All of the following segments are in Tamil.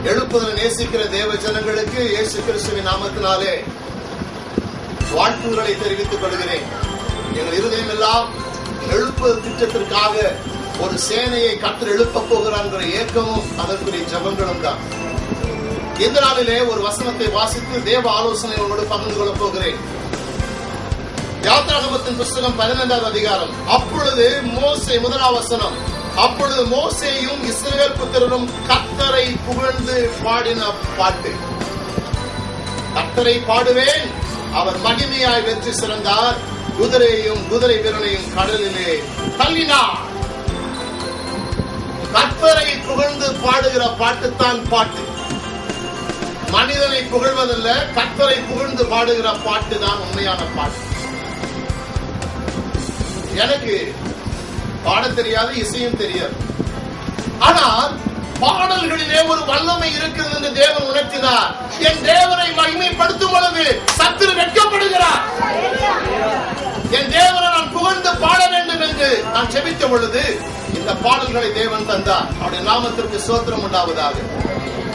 எழுப்புதலை நேசிக்கிற தேவ ஜனங்களுக்கு இயேசு கிறிஸ்துவின் நாமத்தினாலே வாழ்த்துக்களை தெரிவித்துக் கொள்கிறேன். எங்கள் இருதயம் எல்லாம் எழுப்புதல் திட்டத்திற்காக ஒரு சேனையை கர்த்தர் எழுப்ப போகிறார் என்ற ஏக்கமும் அதற்குரிய ஜெபங்களும் தான். இந்த நாளிலே ஒரு வசனத்தை வாசித்து தேவ ஆலோசனை உங்களோடு பகிர்ந்து கொள்ளப் போகிறேன். யாத்திராகமத்தின் புஸ்தகம் 15வது அதிகாரம். அப்பொழுது மோசே, முதலாவது வசனம், அப்பொழுது மோசேயும் இஸ்ரவேல் புத்திரரும் கர்த்தரை புகழ்ந்து பாடின பாட்டு. கர்த்தரை பாடுவேன், அவர் மகிமையாய் வெற்றி சிறந்தார், குதிரையையும் குதிரை வீரனையும் கடலிலே தள்ளினார். கர்த்தரை புகழ்ந்து பாடுகிற பாட்டுத்தான் பாட்டு. மனிதனை புகழ்வதல்ல, கர்த்தரை புகழ்ந்து பாடுகிற பாட்டு தான் உண்மையான பாட்டு. எனக்கு பாட தெரியாது, இசையும் தெரியாது. ஆனால் பாடல்களிலே ஒரு வல்லமை இருக்கிறது என்று தேவன் உணர்த்தினார். என் தேவனை மகிமைப்படுத்தும் பொழுது சத்துரு வெட்கப்படுகிறார். என் தேவனை நான் புகழ்ந்து பாட வேண்டும் என்று நான் செபித்த பொழுது இந்த பாடல்களை தேவன் தந்தார். அவருடைய நாமத்திற்கு ஸ்தோத்திரம் உண்டாவதாக.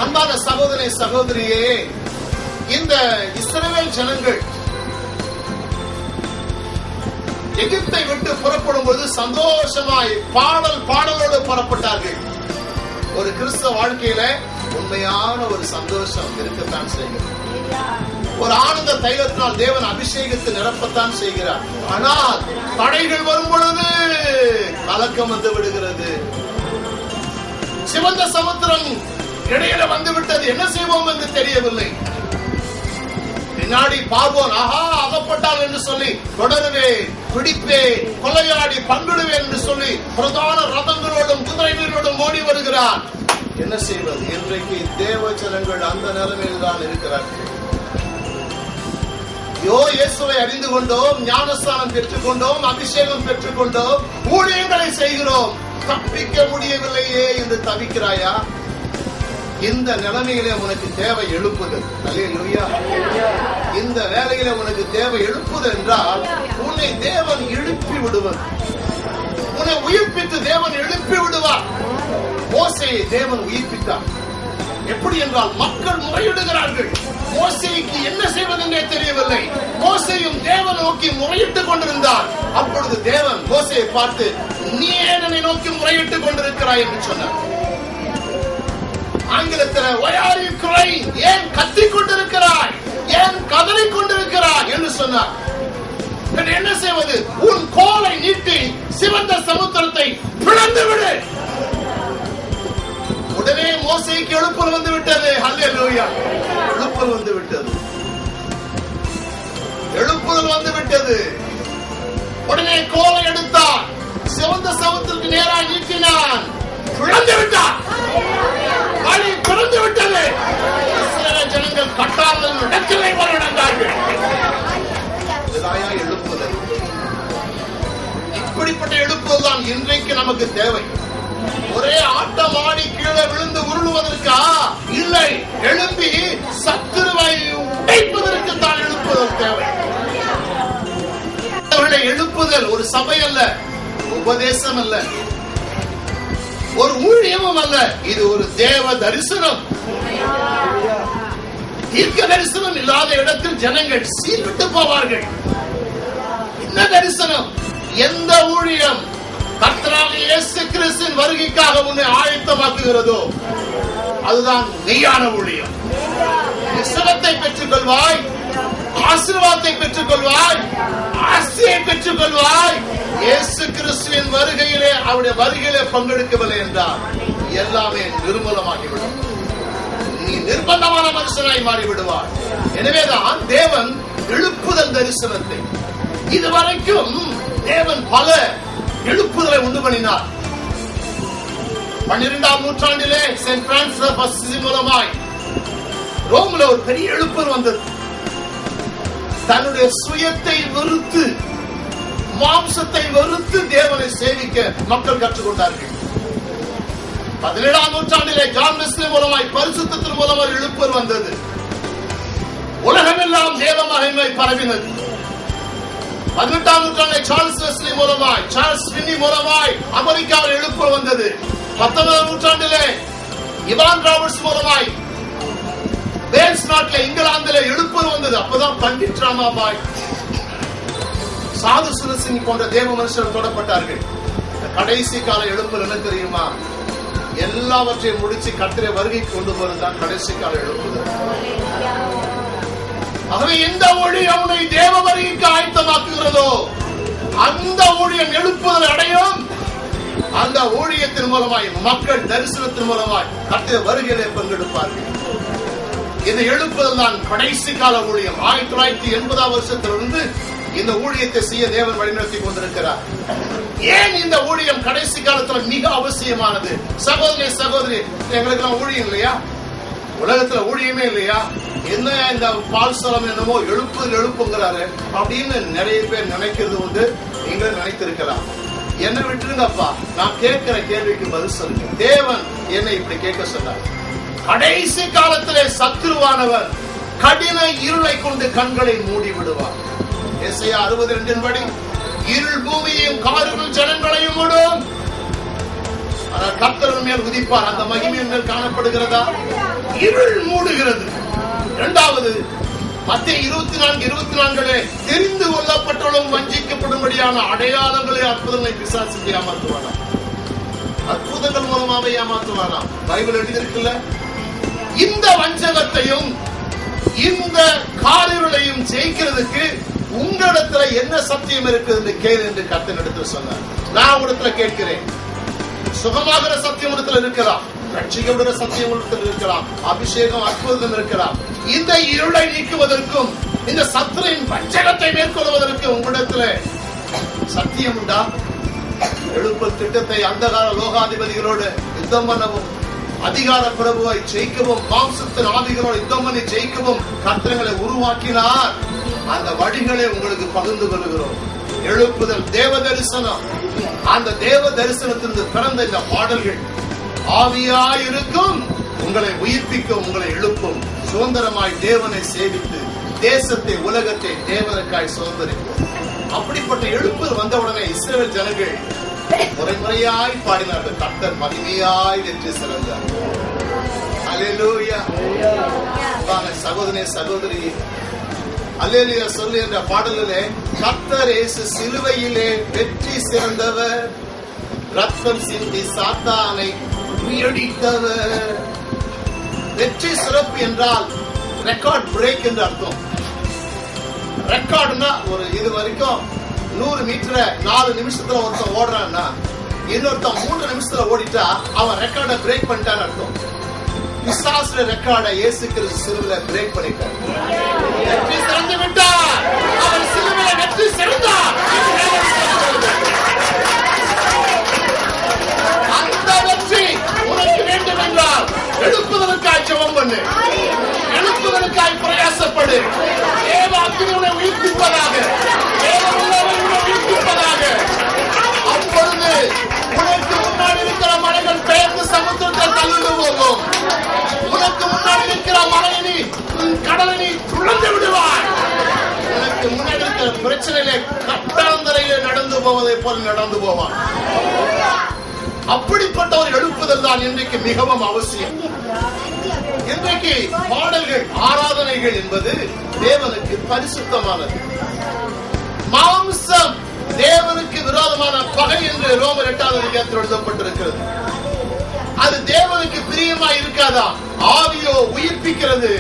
அன்பான சகோதரனே, சகோதரியே, இந்த இஸ்ரவேல் ஜனங்கள் எகிப்தை விட்டு புறப்படும் போது சந்தோஷமாய் பாடலோடு புறப்பட்டார்கள். ஒரு கிறிஸ்தவ வாழ்க்கையில உண்மையான ஒரு சந்தோஷம் இருக்கத்தான் செய்கிறது. ஒரு ஆனந்த தைலத்தினால் தேவன் அபிஷேகத்தை நிரப்பத்தான் செய்கிறார். ஆனால் தடைகள் வரும் பொழுது கலக்கம் வந்து விடுகிறது. சிவந்த சமுத்திரம் இடையில வந்து விட்டது. என்ன செய்வோம் என்று தெரியவில்லை. பின்னாடி பார்வோன், ஆஹா அகப்பட்டால் என்று சொல்லி தொடருவேன், பிடிப்பேன், கொலையாடி பங்கிடுவேன் என்று சொல்லி பிரதான ரதங்களோடும் குதிரை வீரரோடும் ஓடி வருகிறார். என்ன செய்வது? இன்றைக்கு தேவ ஜனங்கள் அந்த நிலைமையில் தான் இருக்கிறார்கள். இயேசுவை அறிந்து கொண்டோம், ஞானஸ்தானம் பெற்றுக் கொண்டோம், அபிஷேகம் பெற்றுக் கொண்டோம், ஊழியங்களை செய்கிறோம், தப்பிக்க முடியவில்லையே என்று தவிக்கிறாயா? இந்த நிலைமையிலே உனக்கு தேவை எழுப்புதல். அல்லேலூயா. இந்த வேலையில உனக்கு தேவை எழுப்புதல் என்றால் உன்னை தேவன் எழுப்பி விடுவார். உன்னை உயிர்ப்பித்து தேவன் எழுப்பி விடுவார். மோசேயை தேவன் உயிர்ப்பித்தார். எப்படி என்றால் மக்கள் முறையிடுகிறார்கள். மோசேக்கு என்ன செய்வதென்றே தெரியவில்லை. மோசேயும் தேவன் நோக்கி முறையிட்டுக் கொண்டிருந்தார். அப்பொழுது தேவன் மோசேயை பார்த்து, நீ என்னை நோக்கி முறையிட்டுக் கொண்டிருக்கிறாய் என்று சொன்னார். ஆங்கிலத்தில் why are you crying? ஏன் கத்திக் கொண்டிருக்கிறாய், ஏன் கதறிக் கொண்டிருக்கிறாய் என்று சொன்னார். என்ன செய்வது? உன் கோலை நீட்டி சிவந்த சமுத்திரத்தை பிளந்து விடு. உடனே மோசேக்கு எழுப்புதல் வந்து விட்டது. ஹல்லேலூயா. எழுப்புதல் வந்து விட்டது. எழுப்புதல் வந்து விட்டது. உடனே கோலை எடுத்தான், சிவந்த சமுத்திரத்துக்கு நேராக நீட்டினான், பிளந்து விட்டான். வழி திறந்து விட்டது. இஸ்ரவேல் ஜனங்கள் கட்டாளர்கள் இடத்திலே நடந்தார்கள். எழுப்புதல். இப்படிப்பட்ட எழுப்புதல் தான் இன்றைக்கு நமக்கு தேவை. ஒரே ஆட்டம் ஆடி கீழே விழுந்து உருளுவதற்கா? இல்லை, எழுப்பி சத்துருவை உடைப்பதற்கு தான் எழுப்புதல் தேவை. எழுப்புதல் ஒரு சபை அல்ல, உபதேசம் அல்ல, ஒரு ஊழியமும் அல்ல. இது ஒரு தேவ தரிசனம். தீர்க்க தரிசனம் இல்லாத இடத்தில் ஜனங்கள் சீர்விட்டு போவார்கள். என்ன தரிசனம்? எந்த ஊழியம் கர்த்தராகிய இயேசு கிறிஸ்துவின் வருகைக்காக உன்னை ஆயத்தமாக்குகிறதோ அதுதான் மெய்யான ஊழியம். விசுவாசத்தை பெற்றுக் கொள்வாய், ஆசீர்வாதத்தை பெற்றுக் கொள்வாய், ஆசையை பெற்றுக் கொள்வாய். இயேசு கிறிஸ்துவின் வருகையிலே, அவருடைய வருகையிலே பங்கெடுக்கவில்லை என்றால் எல்லாமே நிர்மூலமாகிவிடும். நீ நிர்பந்தமான மனுஷனாய் மாறிவிடுவார். எனவேதான் தேவன் எழுப்புதல் தரிசனத்தை, இதுவரைக்கும் தேவன் பல எழுப்புதலை உண்டு பண்ணினார். 12ஆம் நூற்றாண்டிலே செயின்ட் பிரான்சிஸ் அசிசி மூலமாய் ரோம்ல ஒரு பெரிய எழுப்புதல் வந்தது. தன்னுடைய சுயத்தை வெறுத்து, மாம்சத்தை வெறுத்து தேவனை சேவிக்க மக்கள் கற்றுக்கொண்டார்கள். 17ஆம் நூற்றாண்டிலே ஜான் வெஸ்லி மூலமாய் பரிசுத்தத்தின் மூலமாக எழுப்புதல் வந்தது. உலகமெல்லாம் தேவ மகிமை பரவினது. 18ஆம் நூற்றாண்டில் சார்ல்ஸ் வெஸ்லி மூலமாய், சார்ல்ஸ் ஃபின்னி மூலமாய் அமெரிக்காவில் எழுப்புதல் வந்தது. 19ஆம் நூற்றாண்டிலே இவான் ராபர்ட்ஸ் மூலமாய் வேல்ஸ் நாட்டில் இங்கிலாந்துல எழுப்புதல் வந்தது. அப்பதான் பண்டிட் ராமாபாய், சாது சுரசிங் போன்ற தேவ மனுஷர்கள் தொடப்பட்டார்கள். கடைசி கால எழுப்புதல் என்ன தெரியுமா? எல்லாவற்றையும் முடிச்சு கர்த்தரை வருகை கொண்டு போறதுதான் கடைசி கால எழுப்புதல். ஆகவே எந்த ஊழியம் உன்னை தேவ வருகைக்கு ஆயத்தமாக்குகிறதோ அந்த ஊழியம் எழுப்புதல் அடையும். அந்த ஊழியத்தின் மூலமாய் மக்கள் தரிசனத்தின் மூலமாய் கர்த்தரை வருகையிலே பங்கெடுப்பார்கள். இந்த எழுப்புதல் தான் கடைசி கால ஊழியம். 1980 வருஷத்திலிருந்து இந்த ஊழியத்தை செய்ய தேவன் வழிநடத்தி கொண்டிருக்கிறார். ஏன் இந்த ஊழியம் கடைசி காலத்துல மிக அவசியமானது? சகோதரி சகோதரி, எங்களுக்கு ஊழியம் இல்லையா? உலகத்துல ஊழியமே இல்லையா? என்ன இந்த பால்சலம் என்னமோ எழுப்புங்கிறாரு அப்படின்னு நிறைய பேர் நினைக்கிறது உண்டு. நீங்களும் நினைத்திருக்கலாம். என்ன விட்டுருங்கப்பா, நான் கேட்கிற கேள்விக்கு பதில் சொல்லுங்க. தேவன் என்னை இப்படி கேட்க சொன்னார். கடைசி காலத்திலே சத்துருவானவர் கடின இருளை கொண்டு கண்களை மூடி விடுவார். எசையா 62 படி இருள் பூமியையும் காரிருள் ஜனங்களையும் மூடும். கர்த்தர் மேல் உதிப்பார். அந்த மகிமையின் மேல் காணப்படுகிறதா? இருள் மூடுகிறது. இரண்டாவது மத்தேயு 24:24 தெரிந்து கொள்ளப்பட்டவளும் வஞ்சிக்கப்படும்படியான அடையாளங்களை அற்புதங்களை பிசாசு ஏமாற்றுவாராம். அற்புதங்கள் மூலமாவே ஏமாற்றுவாராம். பைபிள் எழுதியிருக்குல்ல. இந்த வஞ்சகத்தையும் இந்த காரிருளையும் ஜெயிக்கிறதுக்கு உங்களிடத்துல என்ன சத்தியம் இருக்குது கேளு என்று கர்த்தர் எடுத்து சொன்னார். நான் உங்களிடத்துல கேட்கிறேன். சுகமாகிற சத்தியம் இடத்துல இருக்கலாம், ரட்சிக்கப்படுகிற சத்தியம் இடத்துல இருக்கலாம், அபிஷேகம் அற்புதம் இருக்கலாம். இந்த இருளை நீக்குவதற்கும் இந்த சத்துரின் வஞ்சகத்தை மேற்கொள்வதற்கு உங்களிடத்துல சத்தியம் உண்டா? எழுப்பு திட்டத்தை அந்தகார லோகாதிபதிகளோடு யுத்தம் பண்ணவும், அதிகார பிரபுவை ஜெயிக்கவும், மாம்சத்தின் ஆவிகளோடு யுத்தம் பண்ணி ஜெயிக்கவும் கர்த்தர்களை உருவாக்கினார். அந்த வழிகளை உங்களுக்கு பகிர்ந்து கொள்கிறோம். எழுப்புதல் தேவ தரிசனம். அந்த தேவ தரிசனத்திலிருந்து பிறந்த இந்த பாடல்கள் ஆவியாயிருக்கும், உங்களை உயிர்ப்பிக்கும், உங்களை எழுப்பும். சுதந்திரமாய் தேவனை சேவித்து தேசத்தை உலகத்தை தேவனுக்காய் சுதந்திரிப்போம். அப்படிப்பட்ட எழுப்புதல் வந்தவுடனே இஸ்ரவேல் ஜனங்கள் முறைமுறையாய் பாடினார்கள். கர்த்தர் மகிமையாய் வெற்றி சிறந்தார். அல்லேலூயா. சகோதரனே சகோதரி, அல்லேலூயா சொல்லு என்ற பாடலிலே கர்த்தர் இயேசு சிலுவையிலே வெற்றி சிறந்தவர், ரத்தம் சிந்தி சாத்தானை முறியடித்தவர். வெற்றி சிறப்பு என்றால் ரெக்கார்ட் பிரேக் என்று அர்த்தம். ரெக்கார்டுனா ஒரு இது வரைக்கும் 100 மீட்டரை 4 நிமிஷத்துல ஒருத்தன் ஓடுறான்னா இன்னொருத்தன் 3 நிமிஷத்துல ஓடிட்டா அவன் ரெக்கார்டை பிரேக் பண்ணிட்டான்னு அர்த்தம். பிசாசுல ரெக்கார்டை இயேசு கிறிஸ்து சிலுவையில பிரேக் பண்ணிட்டார். வெற்றி சிறந்து விட்டார். அவர் சிலுவையில வெற்றி சிறந்தார். அந்த வெற்றி உனக்கு வேண்டும் என்றால் எழுப்புதலுக்காய் ஜெபம் பண்ணு, எழுப்புதலுக்காய் பிரயாசப்படு. தேவ அக்கினியை உயிர்ப்பிப்பதாக, தேவ உள்ளவரை உயிர்ப்பிப்பதாக. அப்பொழுது உனக்கு முன்னாடி இருக்கிற மலைகள் பெயர்ந்து சமுத்திரத்தை தள்ளிட்டு போகும். உனக்கு முன்னாடி இருக்கிற மலையினி கடலினி துளந்து விடுவார். உனக்கு முன்னாடி இருக்கிற பிரச்சனையிலே கட்டாந்தரையிலே நடந்து போவதை போல நடந்து போவான். அப்படிப்பட்ட ஒரு எழுப்புதல் தான் இன்றைக்கு மிகவும் அவசியம். இன்றைக்கு பாடல்கள், ஆராதனைகள் என்பது தேவனுக்கு பரிசுத்தமானது. மாம்சம் தேவனுக்கு விரோதமான பகை என்று ரோமர் 8வது அதிகாரத்தில் எழுதப்பட்டிருக்கிறது. அது தேவனுக்கு பிரியமா இருக்காதா? ஆவியோ உயிர்ப்பிக்கிறது.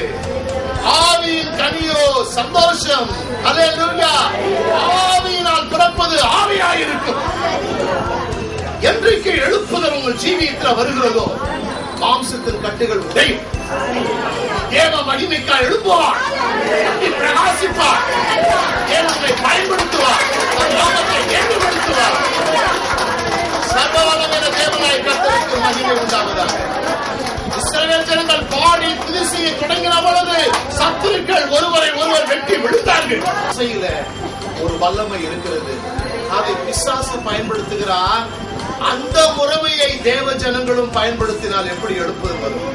ஆவியின் கனியோ சந்தோஷம். அல்லேலூயா. ஆவியினால் பிறப்பது ஆவியாயிருக்கும். என்றைக்கு எழுப்புதல் உங்கள் ஜீவியத்தில் வருகிறதோ மாம்சத்தின் கட்டுகள் உடையும். தேவ மகிமைக்காய் எழுப்புவார், பிரகாசிப்பார், தேவனை பயன்படுத்துவார், நாமத்தை ஏற்படுத்துவார். சர்வவல்லமையுள்ள தேவனாய் கர்த்தருக்கு மகிமை உண்டாவதாக. இஸ்ரவேல் ஜனங்கள் பாடி துதிசையை தொடங்கின பொழுது சத்துருக்கள் ஒருவரை ஒருவர் வெட்டி விழுந்தார்கள். ஒரு வல்லமை இருக்கிறது, அதை பிசாசு பயன்படுத்துகிறார். அந்த முறைமையை தேவ ஜனங்களும் பயன்படுத்தினால் எப்படி எழுப்புதல் வரும்?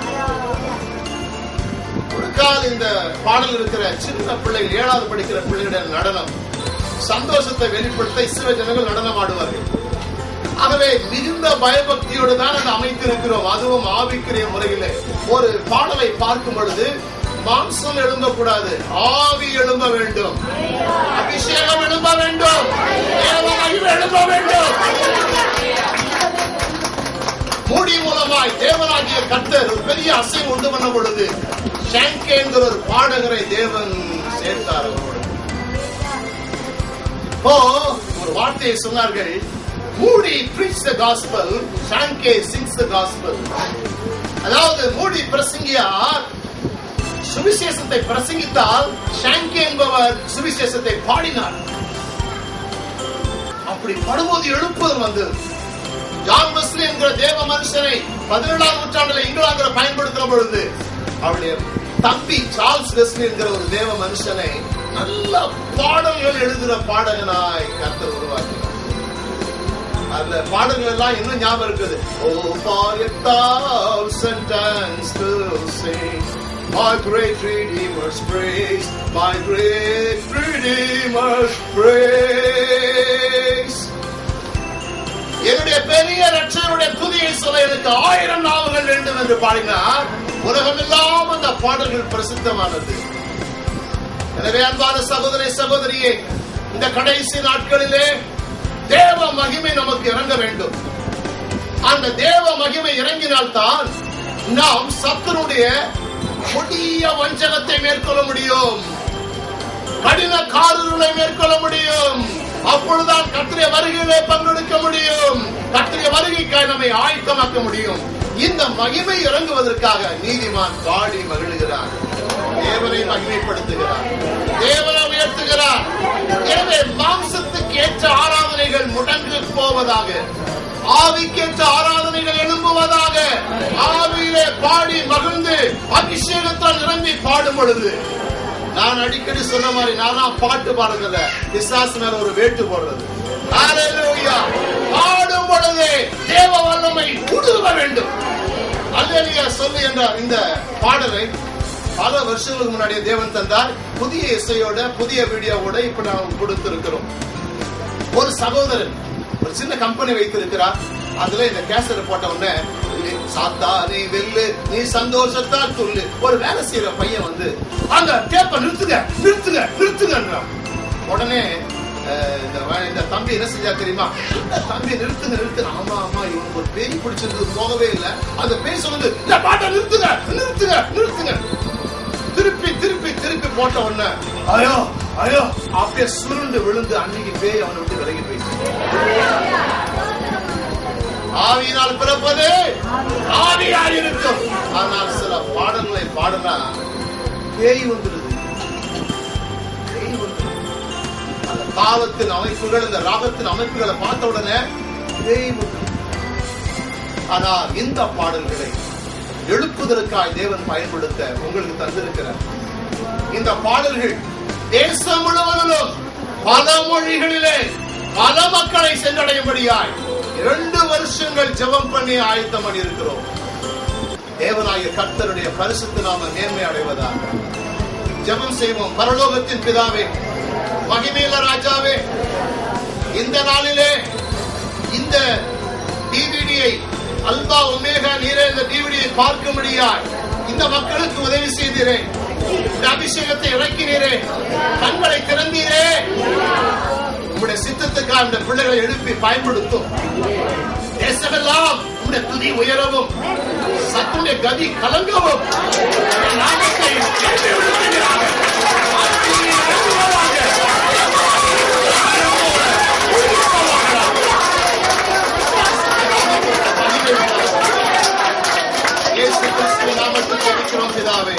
ஒரு கால் இந்த பாடல் இருக்கிற சின்ன பிள்ளைகள், 7வது படிக்கிற பிள்ளைகளுடைய நடனம் சந்தோஷத்தை வெளிப்படுத்த இஸ்ரவேல் ஜனங்கள் நடனம் ஆடுவார்கள். ஆகவே மிகுந்த பயபக்தியோடு தான் அதை அமைத்திருக்கிறோம். அதுவும் ஆவிக்குரிய முறையிலே ஒரு பாடலை பார்க்கும் பொழுது மாம்சம் எழும்பக்கூடாது, ஆவி எழும்ப வேண்டும், அபிஷேகம் எழும்ப வேண்டும், எழும்ப வேண்டும். மூடி மூலமாய் தேவனாகிய கர்த்தர் ஒரு பெரிய அசைவு உண்டு பண்ண பொழுது ஷாங்கே என்கிற ஒரு பாடகரை தேவன் சேர்த்தார். ஒரு வார்த்தையை சொன்னார்கள், மூடி preach the gospel, ஷாங்கே sings the gospel. அதாவது மூடி பிரசங்கியார் சுவிசேஷத்தை பிரசங்கித்தால் ஷாங்கே என்பவர் சுவிசேஷத்தை பாடினார். அப்படி பாடும்போது எழுப்புதல் வந்தது. ஜான் வெஸ்லி என்கிற தேவ மனுஷனை 17ஆம் நூற்றாண்டில் இங்கிலாந்துல பயன்படுத்துற பொழுது அவருடைய தம்பி சார்ல்ஸ் வெஸ்லி என்கிற ஒரு தேவ மனுஷனை நல்ல பாடல்கள் எழுதுகிற பாடகனாய் கர்த்தர் உருவாக்கினார். அதுல பாடல்கள் எல்லாம் இன்னும் ஞாபகம் இருக்குது. Oh, for 1,000 tongues to sing my great Redeemer's praise, my great Redeemer's praise. என்னுடைய பெரிய ரட்சகருடைய துதியை சொல்ல எனக்கு 1000 நாவுகள் வேண்டும் என்று பாடினார். உலகமெல்லாம் அந்த பாடல்கள் பிரசித்தமானது. எனவே அன்பான சகோதரி சகோதரியே, இந்த கடைசி நாட்களிலே தேவ மகிமை நமக்கு இறங்க வேண்டும். அந்த தேவ மகிமை இறங்கினால்தான் நாம் சத்துருடைய கொடிய வஞ்சகத்தை மேற்கொள்ள முடியும், கடின காரிருளை மேற்கொள்ள முடியும். அப்பொழுதுதான் கர்த்தருடைய வருகையிலே பங்கெடுக்க முடியும், கர்த்தருடைய வருகைக்காக நம்மை ஆயத்தமாக்க முடியும். இந்த மகிமை இறங்குவதற்காக நீதிமான் பாடி மகிழ்கிறார், தேவனை மகிமைப்படுத்துகிறார், தேவனை உயர்த்துகிறார். எனவே மாம்சத்துக்கு ஏற்ற ஆராதனைகள் முடங்கு போவதாக, ஆவிக்கேற்ற ஆராதனைகள் எழும்புவதாக. ஆவியிலே பாடி மகிழ்ந்து அபிஷேகத்தால் நிரம்பி பாடும் பொழுது, நான் அடிக்கடி சொன்ன மாதிரி நான் பாட்டு பாடுறதுல பிசாசு மேல ஒரு வேட்டு போடுறது. ஹல்லேலூயா! பாடும் பொழுது தேவ வல்லமை ஊடுருவ வேண்டும். அல்லேலூயா சொல்லு என்ற இந்த பாடலை பல வருஷங்களுக்கு முன்னாடியே தேவன் தந்தார். புதிய இசையோட புதிய வீடியோவோட இப்ப நாம் கொடுத்திருக்கிறோம். ஒரு சகோதரன் ஒரு சின்ன கம்பெனி வைத்திருக்கிறார். அதுல இந்த கேசட் போட்ட உடனே சாத்தானே வெல்லு நீ சந்தோஷத்தால் சொல்லு. ஒரு வேலை செய்யற பையன் வந்து அந்த டேப்பை நிறுத்துங்க நிறுத்துங்க நிறுத்துங்க. உடனே இந்த தம்பி என்ன செஞ்சா தெரியுமா? தம்பி நிறுத்துங்க நிறுத்துங்க. ஆமா ஆமா இவனுக்கு ஒரு பேய் பிடிச்சிருந்து போகவே இல்லை. அந்த பேய் சொல்லுது இந்த பாட்டை நிறுத்துங்க நிறுத்துங்க நிறுத்துங்க. திருப்பி திருப்பி திருப்பி போட்ட உடனே ஐயோ ஐயோ அப்படியே சுருண்டு விழுந்து அன்னைக்கு பேய் அவனை விட்டு விலகி போயிடுச்சு. ஆவியினால் பிறப்பது ஆவியாய் இருக்கும். ஆனால் சில பாடல்களை பாடனா பேய் வந்துடுது. அந்த தாளத்தின் அமைப்புகள், இந்த ராகத்தின் அமைப்புகளை பார்த்த உடனே பேய் வந்துடுது. ஆனால் இந்த பாடல்களை எழுப்புதற்காய் தேவன் பயன்படுத்த உங்களுக்கு தந்திருக்கிறார். இந்த பாடல்கள் தேசம் முழுவதிலும் பல மொழிகளிலே பல மக்களை சென்றடையும்படியாய் 2 வருஷங்கள் ஜெபம் பண்ணி ஆயத்தம் பண்ணி இருக்கிறோம். தேவனாகிய கர்த்தருடைய பரிசுத்த நாம மேன்மை அடைவதாக ஜெபம் செய்வோம். பரலோகத்தின் பிதாவே, மகிமையுள்ள ராஜாவே, இந்த நாளிலே இந்த டிவிடியை அல்பா ஒமேகா நீரே இந்த டிவிடியை பார்க்கும்படியாய் இந்த மக்களுக்கு உதவி செய்தீரே, இந்த அபிஷேகத்தை இறக்கினீரே, கண்களை திறந்தீரே. உங்களுடைய சித்தத்துக்காக இந்த பிள்ளைகளை எழுப்பி பயன்படுத்தும். தேசமெல்லாம் உங்களுடைய துதி உயரவும், சத்துடைய கதி கலங்கவும், நாமத்தை இயேசு கிறிஸ்துவின் நாமத்தில் ஜெபிக்கிறோம் பிதாவே.